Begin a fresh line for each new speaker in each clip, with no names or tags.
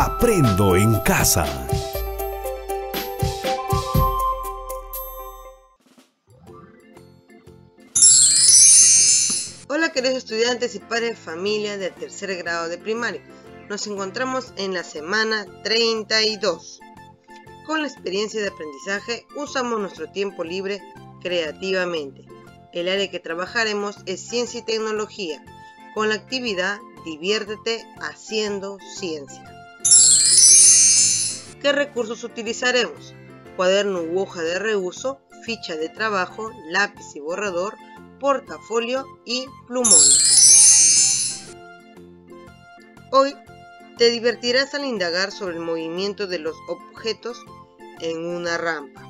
Aprendo en casa.
Hola queridos estudiantes y padres de familia del tercer grado de primaria. Nos encontramos en la semana 32. Con la experiencia de aprendizaje usamos nuestro tiempo libre creativamente. El área que trabajaremos es ciencia y tecnología, con la actividad Diviértete haciendo ciencia. ¿Qué recursos utilizaremos? Cuaderno u hoja de reuso, ficha de trabajo, lápiz y borrador, portafolio y plumones. Hoy te divertirás al indagar sobre el movimiento de los objetos en una rampa.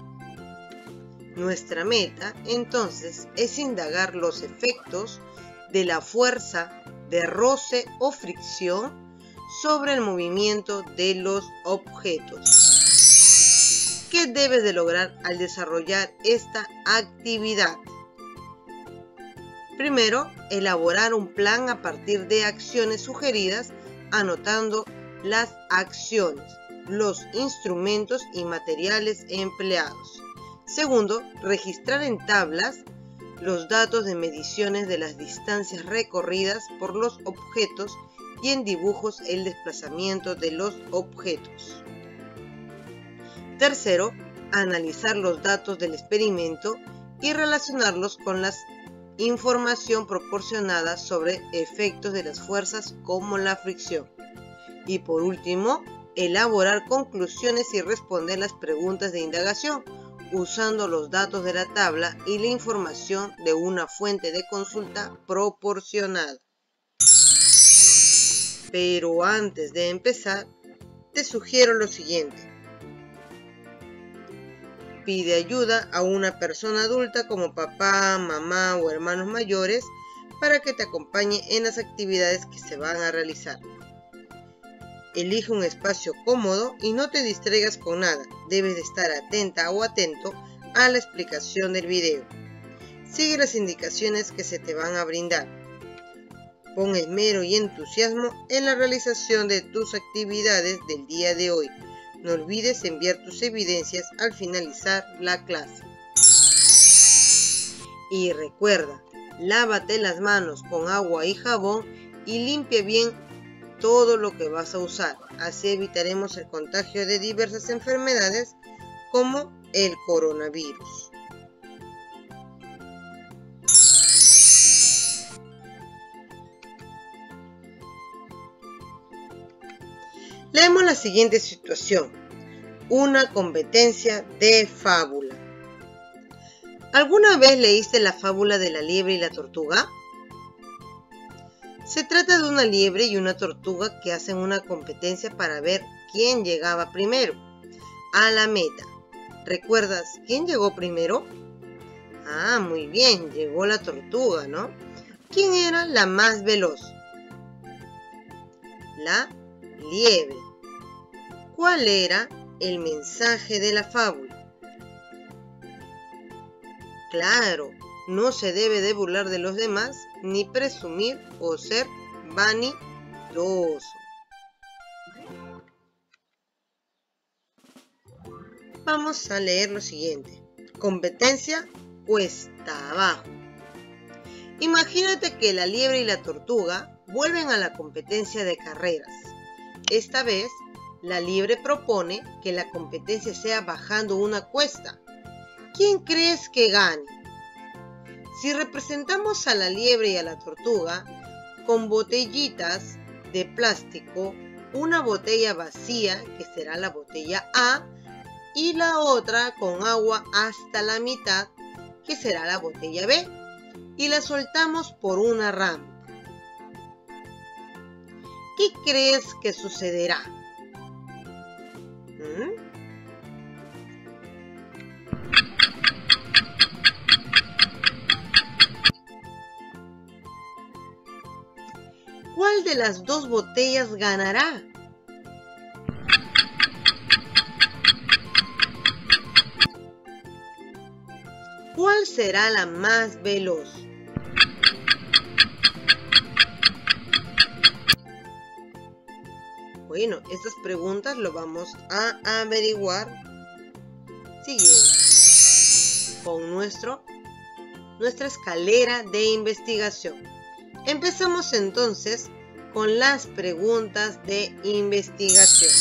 Nuestra meta, entonces, es indagar los efectos de la fuerza de roce o fricción sobre el movimiento de los objetos. ¿Qué debes de lograr al desarrollar esta actividad? Primero, elaborar un plan a partir de acciones sugeridas, anotando las acciones, los instrumentos y materiales empleados. Segundo, registrar en tablas los datos de mediciones de las distancias recorridas por los objetos y en dibujos el desplazamiento de los objetos. Tercero, analizar los datos del experimento y relacionarlos con la información proporcionada sobre efectos de las fuerzas como la fricción. Y por último, elaborar conclusiones y responder las preguntas de indagación, usando los datos de la tabla y la información de una fuente de consulta proporcionada. Pero antes de empezar, te sugiero lo siguiente. Pide ayuda a una persona adulta como papá, mamá o hermanos mayores para que te acompañe en las actividades que se van a realizar. Elige un espacio cómodo y no te distraigas con nada. Debes de estar atenta o atento a la explicación del video. Sigue las indicaciones que se te van a brindar. Pon esmero y entusiasmo en la realización de tus actividades del día de hoy. No olvides enviar tus evidencias al finalizar la clase. Y recuerda, lávate las manos con agua y jabón y limpia bien todo lo que vas a usar. Así evitaremos el contagio de diversas enfermedades como el coronavirus. Leemos la siguiente situación. Una competencia de fábula. ¿Alguna vez leíste la fábula de la liebre y la tortuga? Se trata de una liebre y una tortuga que hacen una competencia para ver quién llegaba primero a la meta. ¿Recuerdas quién llegó primero? Ah, muy bien, llegó la tortuga, ¿no? ¿Quién era la más veloz? La liebre. ¿Cuál era el mensaje de la fábula? Claro, no se debe de burlar de los demás, ni presumir o ser vanidoso. Vamos a leer lo siguiente. Competencia cuesta abajo. Imagínate que la liebre y la tortuga vuelven a la competencia de carreras. Esta vez, la liebre propone que la competencia sea bajando una cuesta. ¿Quién crees que gane? Si representamos a la liebre y a la tortuga con botellitas de plástico, una botella vacía, que será la botella A, y la otra con agua hasta la mitad, que será la botella B, y la soltamos por una rampa. ¿Qué crees que sucederá? ¿Cuál de las dos botellas ganará? ¿Cuál será la más veloz? Bueno, estas preguntas lo vamos a averiguar siguiendo con nuestra escalera de investigación. Empezamos entonces con las preguntas de investigación.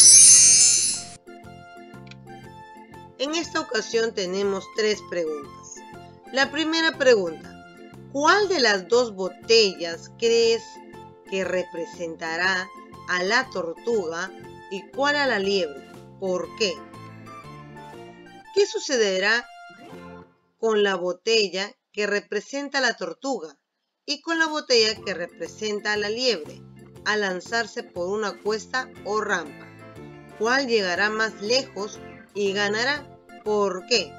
En esta ocasión tenemos 3 preguntas. La primera pregunta: ¿cuál de las 2 botellas crees que representará a la tortuga y cuál a la liebre? ¿Por qué? ¿Qué sucederá con la botella que representa a la tortuga y con la botella que representa a la liebre al lanzarse por una cuesta o rampa? ¿Cuál llegará más lejos y ganará? ¿Por qué?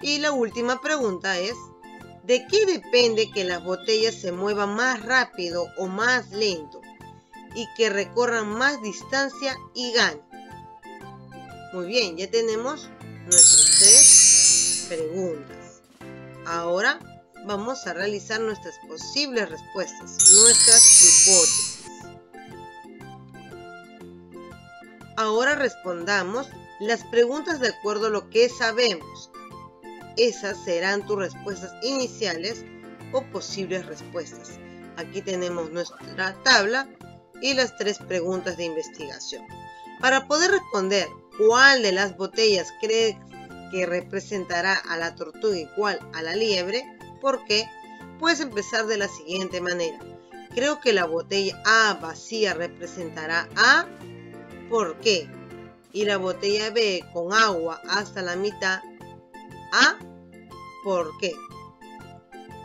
Y la última pregunta es: ¿de qué depende que las botellas se muevan más rápido o más lento y que recorran más distancia y ganen? Muy bien, ya tenemos nuestras 3 preguntas. Ahora vamos a realizar nuestras posibles respuestas, nuestras hipótesis. Ahora respondamos las preguntas de acuerdo a lo que sabemos. Esas serán tus respuestas iniciales o posibles respuestas. Aquí tenemos nuestra tabla y las 3 preguntas de investigación. Para poder responder cuál de las botellas crees que representará a la tortuga y cuál a la liebre, ¿por qué? Puedes empezar de la siguiente manera. Creo que la botella A vacía representará a, ¿por qué? Y la botella B con agua hasta la mitad, a, ¿por qué?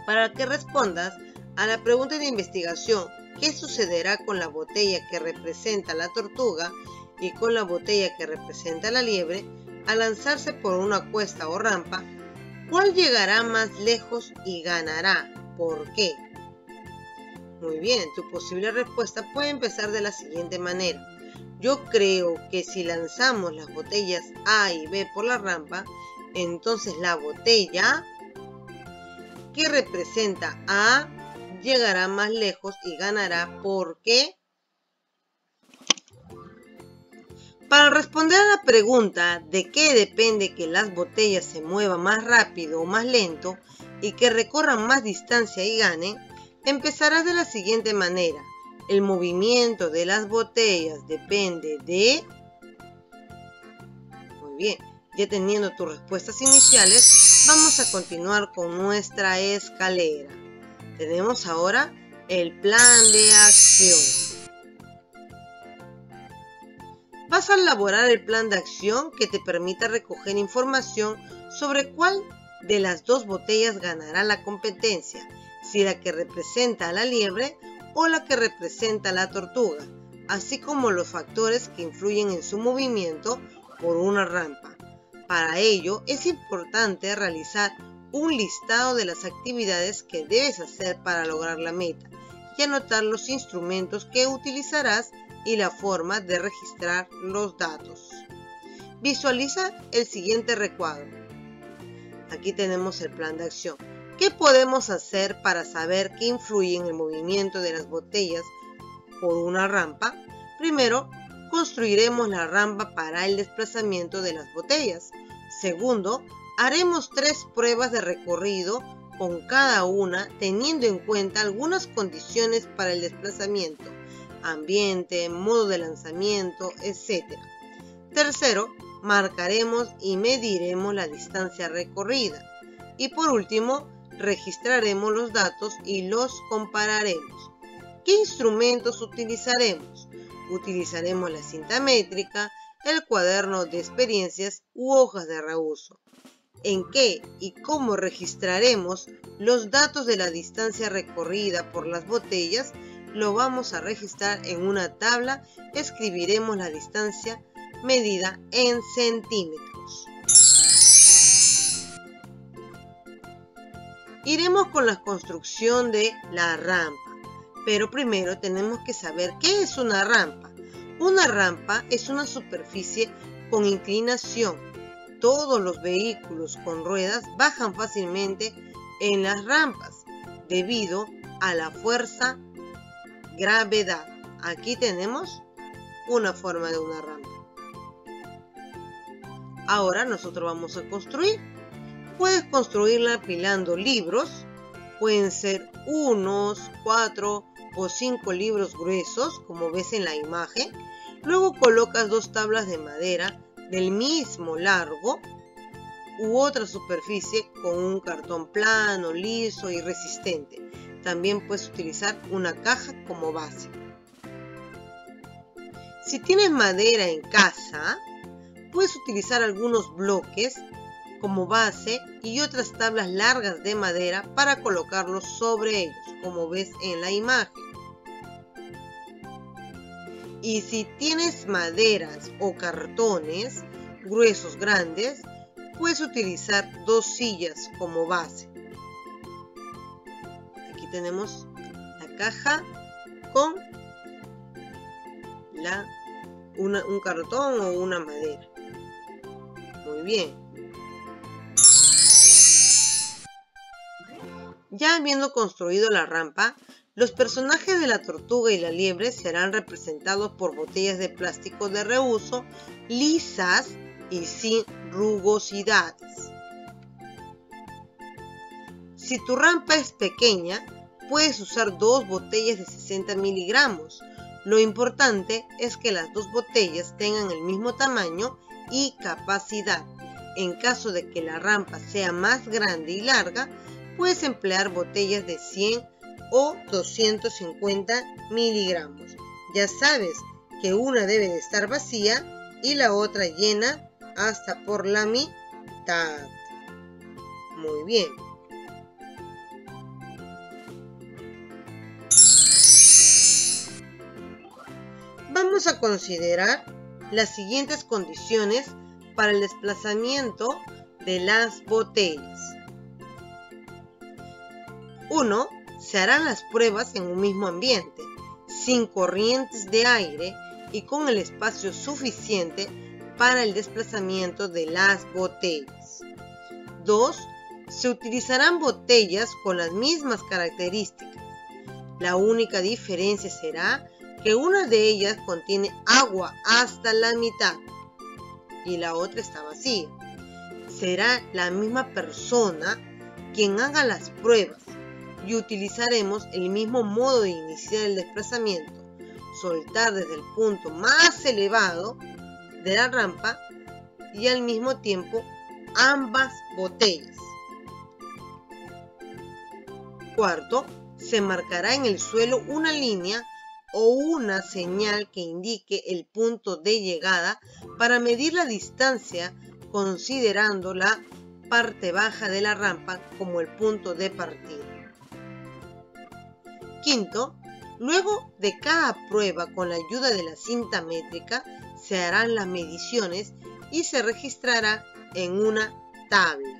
Para que respondas a la pregunta de investigación, ¿qué sucederá con la botella que representa a la tortuga y con la botella que representa a la liebre al lanzarse por una cuesta o rampa? ¿Cuál llegará más lejos y ganará? ¿Por qué? Muy bien, tu posible respuesta puede empezar de la siguiente manera. Yo creo que si lanzamos las botellas A y B por la rampa, entonces la botella que representa A llegará más lejos y ganará. ¿Por qué? Para responder a la pregunta de qué depende que las botellas se muevan más rápido o más lento y que recorran más distancia y ganen, empezarás de la siguiente manera. El movimiento de las botellas depende de... Muy bien, ya teniendo tus respuestas iniciales, vamos a continuar con nuestra escalera. Tenemos ahora el plan de acción. Vas a elaborar el plan de acción que te permita recoger información sobre cuál de las 2 botellas ganará la competencia, si la que representa a la liebre o la que representa a la tortuga, así como los factores que influyen en su movimiento por una rampa. Para ello es importante realizar un listado de las actividades que debes hacer para lograr la meta y anotar los instrumentos que utilizarás y la forma de registrar los datos. Visualiza el siguiente recuadro. Aquí tenemos el plan de acción. ¿Qué podemos hacer para saber qué influye en el movimiento de las botellas por una rampa? Primero, construiremos la rampa para el desplazamiento de las botellas. Segundo, haremos 3 pruebas de recorrido con cada una teniendo en cuenta algunas condiciones para el desplazamiento: ambiente, modo de lanzamiento, etc. Tercero, marcaremos y mediremos la distancia recorrida. Y por último, registraremos los datos y los compararemos. ¿Qué instrumentos utilizaremos? Utilizaremos la cinta métrica, el cuaderno de experiencias u hojas de reuso. ¿En qué y cómo registraremos los datos de la distancia recorrida por las botellas? Lo vamos a registrar en una tabla. Escribiremos la distancia medida en centímetros. Iremos con la construcción de la rampa, pero primero tenemos que saber qué es una rampa. Una rampa es una superficie con inclinación. Todos los vehículos con ruedas bajan fácilmente en las rampas debido a la fuerza gravedad. Aquí tenemos una forma de una rampa. Ahora nosotros vamos a construir. Puedes construirla apilando libros. Pueden ser 1, 4 o 5 libros gruesos, como ves en la imagen. Luego colocas 2 tablas de madera del mismo largo u otra superficie con un cartón plano, liso y resistente. También puedes utilizar una caja como base. Si tienes madera en casa, puedes utilizar algunos bloques como base y otras tablas largas de madera para colocarlos sobre ellos, como ves en la imagen. Y si tienes maderas o cartones gruesos grandes, puedes utilizar 2 sillas como base. Aquí tenemos la caja con un cartón o una madera. Muy bien. Ya habiendo construido la rampa, los personajes de la tortuga y la liebre serán representados por botellas de plástico de reuso, lisas y sin rugosidades. Si tu rampa es pequeña, puedes usar 2 botellas de 60 miligramos. Lo importante es que las 2 botellas tengan el mismo tamaño y capacidad. En caso de que la rampa sea más grande y larga, puedes emplear botellas de 100 o 250 miligramos. Ya sabes que una debe de estar vacía y la otra llena hasta por la mitad. Muy bien. Vamos a considerar las siguientes condiciones para el desplazamiento de las botellas. 1. Se harán las pruebas en un mismo ambiente, sin corrientes de aire y con el espacio suficiente para el desplazamiento de las botellas. 2. Se utilizarán botellas con las mismas características. La única diferencia será que una de ellas contiene agua hasta la mitad y la otra está vacía. Será la misma persona quien haga las pruebas y utilizaremos el mismo modo de iniciar el desplazamiento, soltar desde el punto más elevado de la rampa y al mismo tiempo ambas botellas. 4. Se marcará en el suelo una línea o una señal que indique el punto de llegada para medir la distancia, considerando la parte baja de la rampa como el punto de partida. 5. Luego de cada prueba, con la ayuda de la cinta métrica, se harán las mediciones y se registrará en una tabla.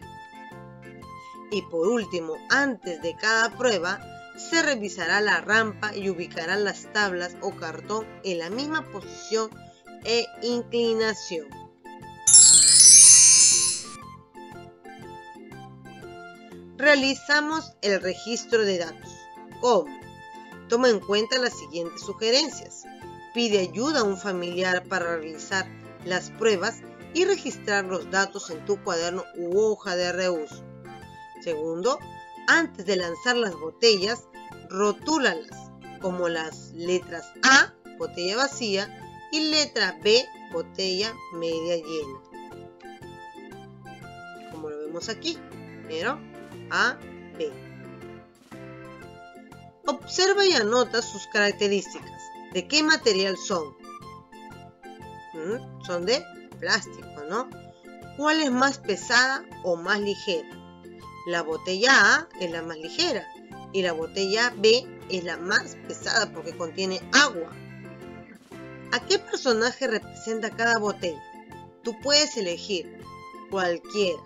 Y por último, antes de cada prueba, se revisará la rampa y ubicarán las tablas o cartón en la misma posición e inclinación. Realizamos el registro de datos. ¿Cómo? Toma en cuenta las siguientes sugerencias. Pide ayuda a un familiar para realizar las pruebas y registrar los datos en tu cuaderno u hoja de reuso. Segundo, antes de lanzar las botellas, rotúlalas como las letras A, botella vacía, y letra B, botella media llena. Como lo vemos aquí, primero A, B. Observa y anota sus características. ¿De qué material son? Son de plástico, ¿no? ¿Cuál es más pesada o más ligera? La botella A es la más ligera y la botella B es la más pesada porque contiene agua. ¿A qué personaje representa cada botella? Tú puedes elegir cualquiera.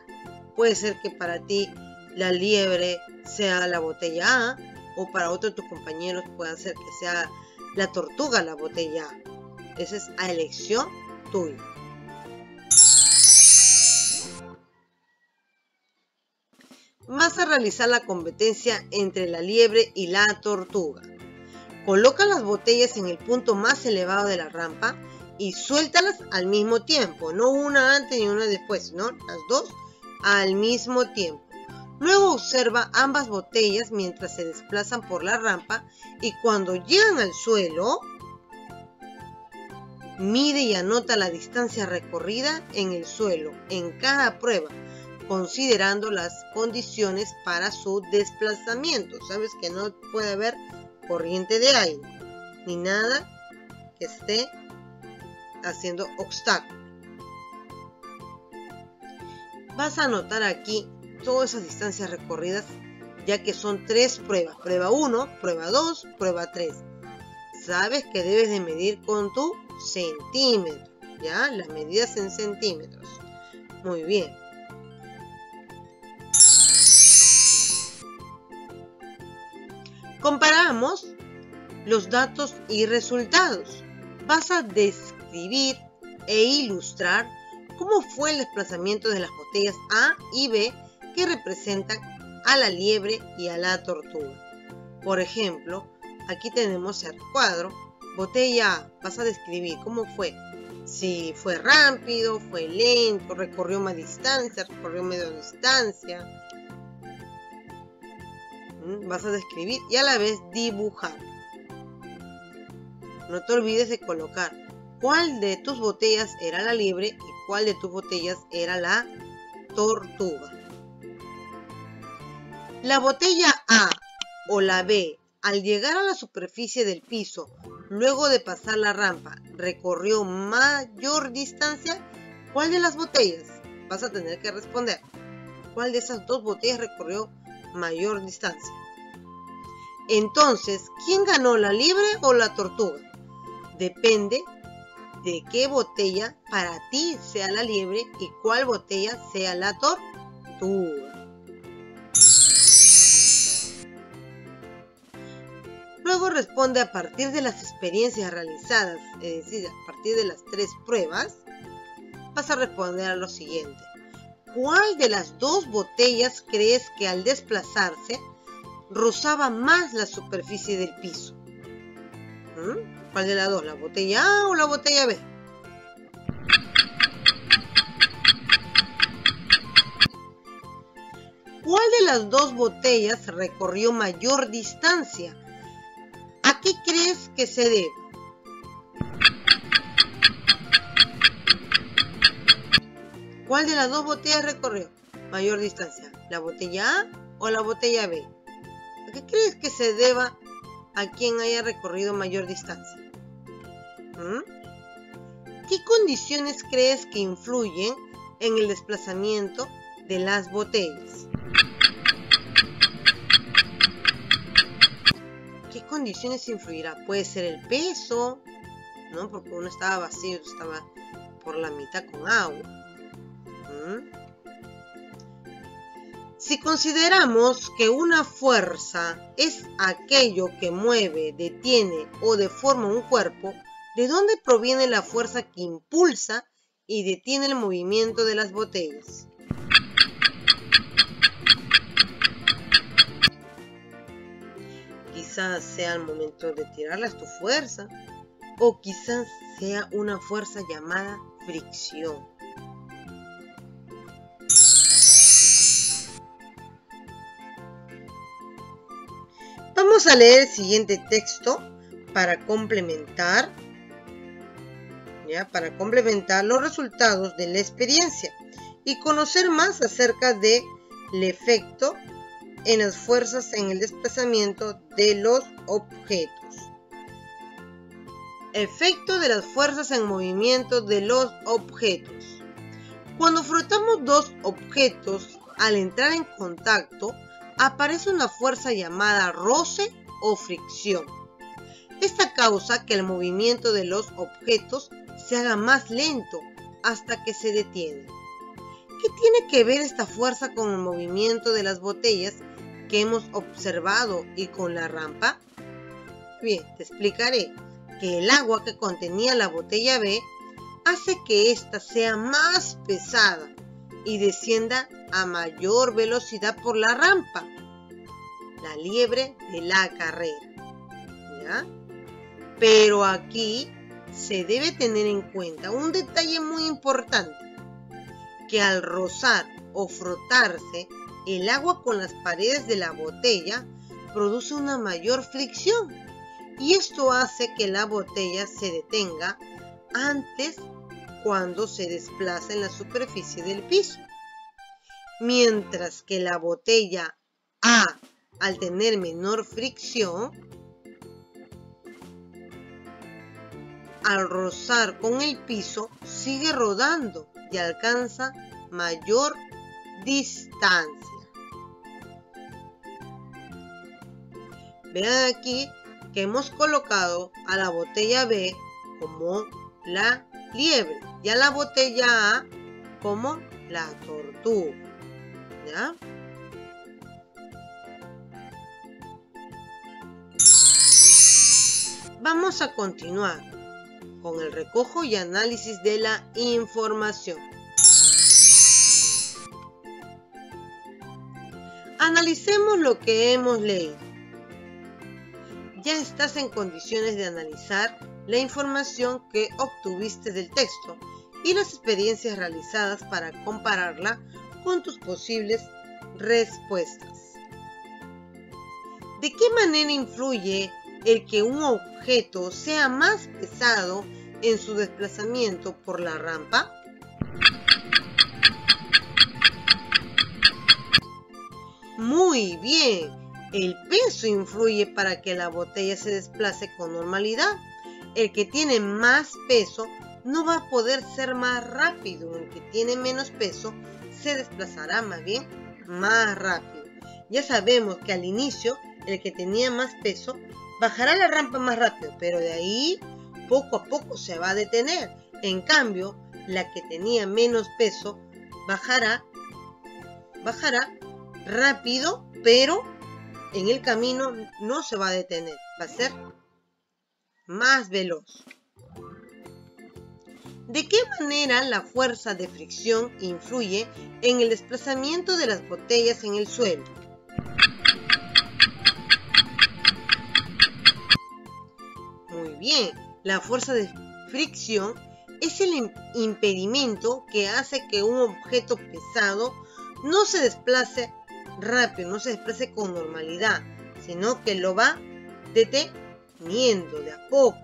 Puede ser que para ti la liebre sea la botella A, o para otro de tus compañeros puede ser que sea la tortuga la botella A. Esa es a elección tuya. Vas a realizar la competencia entre la liebre y la tortuga. Coloca las botellas en el punto más elevado de la rampa y suéltalas al mismo tiempo, no una antes ni una después, sino las dos al mismo tiempo. Luego observa ambas botellas mientras se desplazan por la rampa y cuando llegan al suelo, mide y anota la distancia recorrida en el suelo en cada prueba, considerando las condiciones para su desplazamiento. Sabes que no puede haber corriente de aire ni nada que esté haciendo obstáculo. Vas a anotar aquí todas esas distancias recorridas, ya que son 3 pruebas. Prueba 1, prueba 2, prueba 3. Sabes que debes de medir con tu centímetro, ¿ya? Las medidas en centímetros. Muy bien. Comparamos los datos y resultados. Vas a describir e ilustrar cómo fue el desplazamiento de las botellas A y B que representan a la liebre y a la tortuga. Por ejemplo, aquí tenemos el cuadro. Botella A, vas a describir cómo fue. Si fue rápido, fue lento, recorrió más distancia, recorrió media distancia. Vas a describir y a la vez dibujar. No te olvides de colocar cuál de tus botellas era la liebre y cuál de tus botellas era la tortuga. La botella A o la B, al llegar a la superficie del piso, luego de pasar la rampa, recorrió mayor distancia. ¿Cuál de las botellas? Vas a tener que responder. ¿Cuál de esas dos botellas recorrió mayor distancia? Entonces, ¿quién ganó, la liebre o la tortuga? Depende de qué botella para ti sea la liebre y cuál botella sea la tortuga. Luego responde a partir de las experiencias realizadas, es decir, a partir de las 3 pruebas, vas a responder a lo siguiente. ¿Cuál de las 2 botellas crees que al desplazarse rozaba más la superficie del piso? ¿Cuál de las 2? ¿La botella A o la botella B? ¿Cuál de las 2 botellas recorrió mayor distancia? ¿A qué crees que se debe? ¿Cuál de las 2 botellas recorrió mayor distancia? ¿La botella A o la botella B? ¿A qué crees que se deba a quien haya recorrido mayor distancia? ¿Qué condiciones crees que influyen en el desplazamiento de las botellas? ¿Qué condiciones influirá? Puede ser el peso, ¿no? Porque uno estaba vacío, otro estaba por la mitad con agua. Si consideramos que una fuerza es aquello que mueve, detiene o deforma un cuerpo, ¿de dónde proviene la fuerza que impulsa y detiene el movimiento de las botellas? Quizás sea el momento de tirarlas tu fuerza, o quizás sea una fuerza llamada fricción. Vamos a leer el siguiente texto para complementar los resultados de la experiencia y conocer más acerca del efecto en las fuerzas en el desplazamiento de los objetos. Efecto de las fuerzas en movimiento de los objetos. Cuando frotamos 2 objetos, al entrar en contacto, aparece una fuerza llamada roce o fricción. Esta causa que el movimiento de los objetos se haga más lento hasta que se detiene. ¿Qué tiene que ver esta fuerza con el movimiento de las botellas que hemos observado y con la rampa? Bien, te explicaré que el agua que contenía la botella B hace que ésta sea más pesada y descienda a mayor velocidad por la rampa, la liebre de la carrera, ¿ya? Pero aquí se debe tener en cuenta un detalle muy importante, que al rozar o frotarse el agua con las paredes de la botella produce una mayor fricción y esto hace que la botella se detenga antes cuando se desplaza en la superficie del piso. Mientras que la botella A, al tener menor fricción, al rozar con el piso sigue rodando y alcanza mayor distancia. Vean aquí que hemos colocado a la botella B como la liebre y a la botella A como la tortuga. ¿Ya? Vamos a continuar con el recojo y análisis de la información. Analicemos lo que hemos leído. Ya estás en condiciones de analizar la información que obtuviste del texto y las experiencias realizadas para compararla con tus posibles respuestas. ¿De qué manera influye el que un objeto sea más pesado en su desplazamiento por la rampa? Muy bien, el peso influye para que la botella se desplace con normalidad. El que tiene más peso no va a poder ser más rápido, el que tiene menos peso se desplazará más bien más rápido. Ya sabemos que al inicio el que tenía más peso bajará la rampa más rápido, pero de ahí poco a poco se va a detener. En cambio, la que tenía menos peso bajará rápido, pero en el camino no se va a detener, va a ser más veloz. ¿De qué manera la fuerza de fricción influye en el desplazamiento de las botellas en el suelo? Muy bien, la fuerza de fricción es el impedimento que hace que un objeto pesado no se desplace rápido, no se desplace con normalidad, sino que lo va deteniendo de a poco.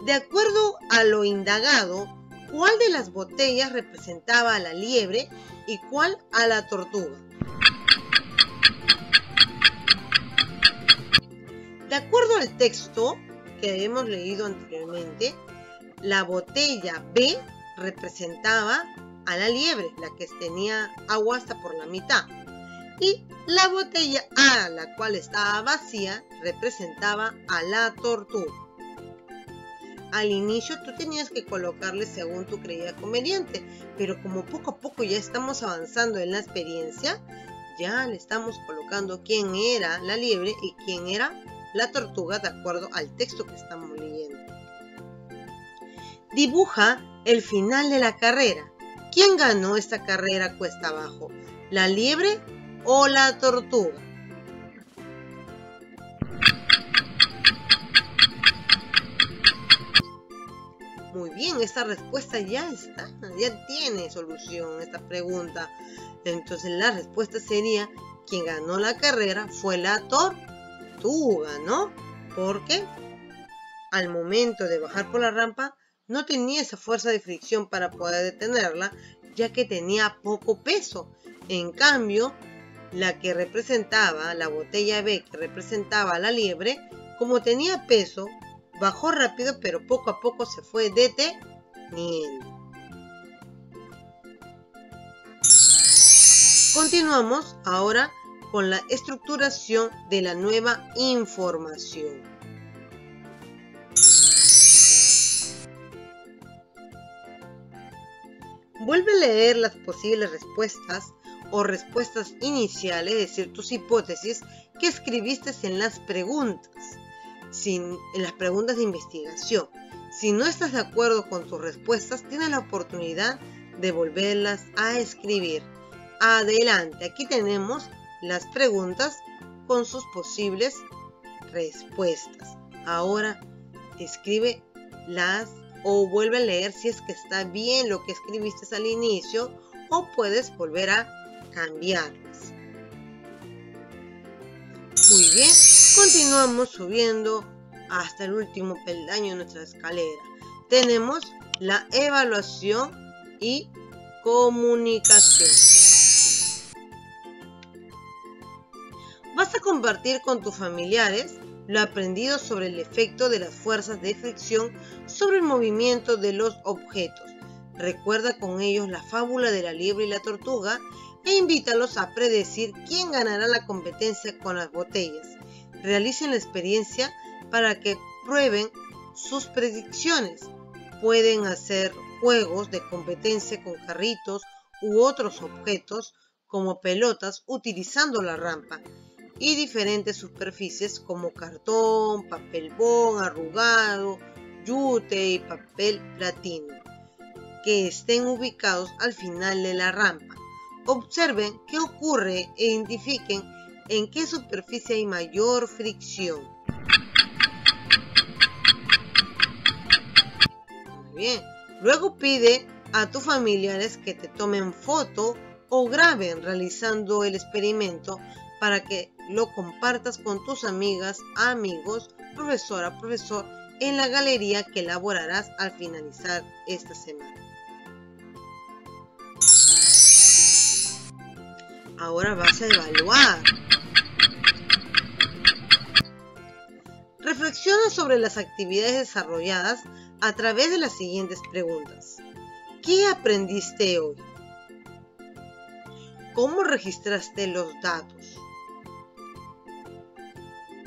De acuerdo a lo indagado, ¿cuál de las botellas representaba a la liebre y cuál a la tortuga? De acuerdo al texto que hemos leído anteriormente, la botella B representaba a la liebre, la que tenía agua hasta por la mitad. Y la botella A, la cual estaba vacía, representaba a la tortuga. Al inicio tú tenías que colocarle según tú creías conveniente, pero como poco a poco ya estamos avanzando en la experiencia, ya le estamos colocando quién era la liebre y quién era la tortuga de acuerdo al texto que estamos leyendo. Dibuja el final de la carrera. ¿Quién ganó esta carrera cuesta abajo? ¿La liebre o la tortuga? Muy bien, esta respuesta ya está, ya tiene solución esta pregunta. Entonces la respuesta sería, quien ganó la carrera fue la tortuga, ¿no? Porque al momento de bajar por la rampa no tenía esa fuerza de fricción para poder detenerla, ya que tenía poco peso. En cambio, la que representaba, la botella B que representaba a la liebre, como tenía peso, bajó rápido, pero poco a poco se fue deteniendo. Continuamos ahora con la estructuración de la nueva información. Vuelve a leer las posibles respuestas o respuestas iniciales, es decir, tus hipótesis que escribiste en las preguntas. En las preguntas de investigación. Si no estás de acuerdo con tus respuestas, tienes la oportunidad de volverlas a escribir. Adelante, aquí tenemos las preguntas con sus posibles respuestas. Ahora escríbelas o vuelve a leer si es que está bien lo que escribiste al inicio, o puedes volver a cambiarlas. Muy bien, continuamos subiendo hasta el último peldaño de nuestra escalera. Tenemos la evaluación y comunicación. Vas a compartir con tus familiares lo aprendido sobre el efecto de las fuerzas de fricción sobre el movimiento de los objetos. Recuerda con ellos la fábula de la liebre y la tortuga e invítalos a predecir quién ganará la competencia con las botellas. Realicen la experiencia para que prueben sus predicciones. Pueden hacer juegos de competencia con carritos u otros objetos como pelotas utilizando la rampa y diferentes superficies como cartón, papel bond arrugado, yute y papel platino, que estén ubicados al final de la rampa. Observen qué ocurre e identifiquen en qué superficie hay mayor fricción. Muy bien. Luego pide a tus familiares que te tomen foto o graben realizando el experimento para que lo compartas con tus amigas, amigos, profesora, profesor en la galería que elaborarás al finalizar esta semana. Ahora vas a evaluar. Reflexiona sobre las actividades desarrolladas a través de las siguientes preguntas. ¿Qué aprendiste hoy? ¿Cómo registraste los datos?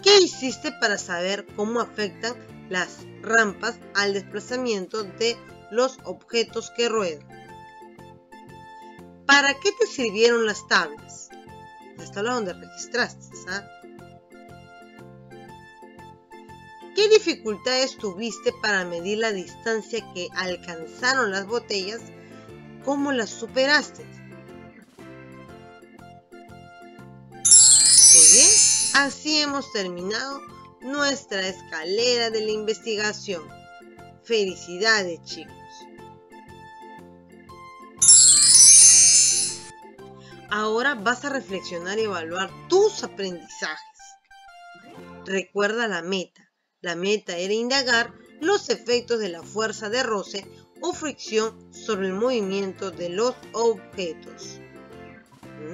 ¿Qué hiciste para saber cómo afectan las rampas al desplazamiento de los objetos que ruedan? ¿Para qué te sirvieron las tablas? Las tablas donde registraste, ¿sabes? ¿Qué dificultades tuviste para medir la distancia que alcanzaron las botellas? ¿Cómo las superaste? Muy bien, así hemos terminado nuestra escalera de la investigación. Felicidades, chicos. Ahora vas a reflexionar y evaluar tus aprendizajes. Recuerda la meta. La meta era indagar los efectos de la fuerza de roce o fricción sobre el movimiento de los objetos.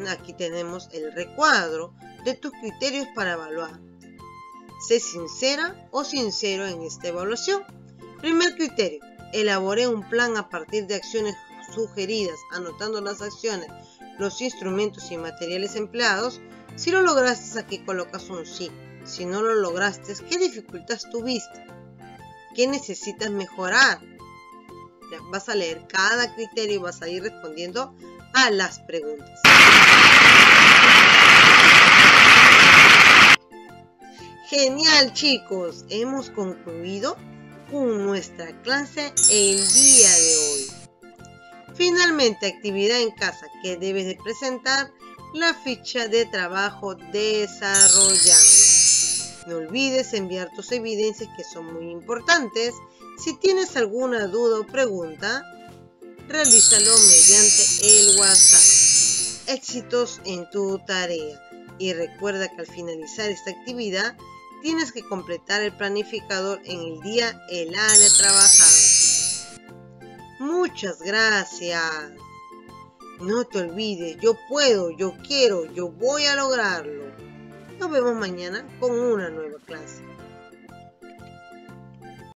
Aquí tenemos el recuadro de tus criterios para evaluar. Sé sincera o sincero en esta evaluación. Primer criterio. Elaboré un plan a partir de acciones sugeridas, anotando las acciones, los instrumentos y materiales empleados. Si lo lograste, aquí colocas un sí. Si no lo lograste, ¿qué dificultades tuviste? ¿Qué necesitas mejorar? Ya, vas a leer cada criterio y vas a ir respondiendo a las preguntas. Genial, chicos, hemos concluido con nuestra clase el día de hoy. Finalmente, actividad en casa que debes de presentar la ficha de trabajo desarrollada. No olvides enviar tus evidencias que son muy importantes. Si tienes alguna duda o pregunta, realízalo mediante el WhatsApp. Éxitos en tu tarea. Y recuerda que al finalizar esta actividad, tienes que completar el planificador en el día, el área trabajada. Muchas gracias. No te olvides, yo puedo, yo quiero, yo voy a lograrlo. Nos vemos mañana con una nueva clase.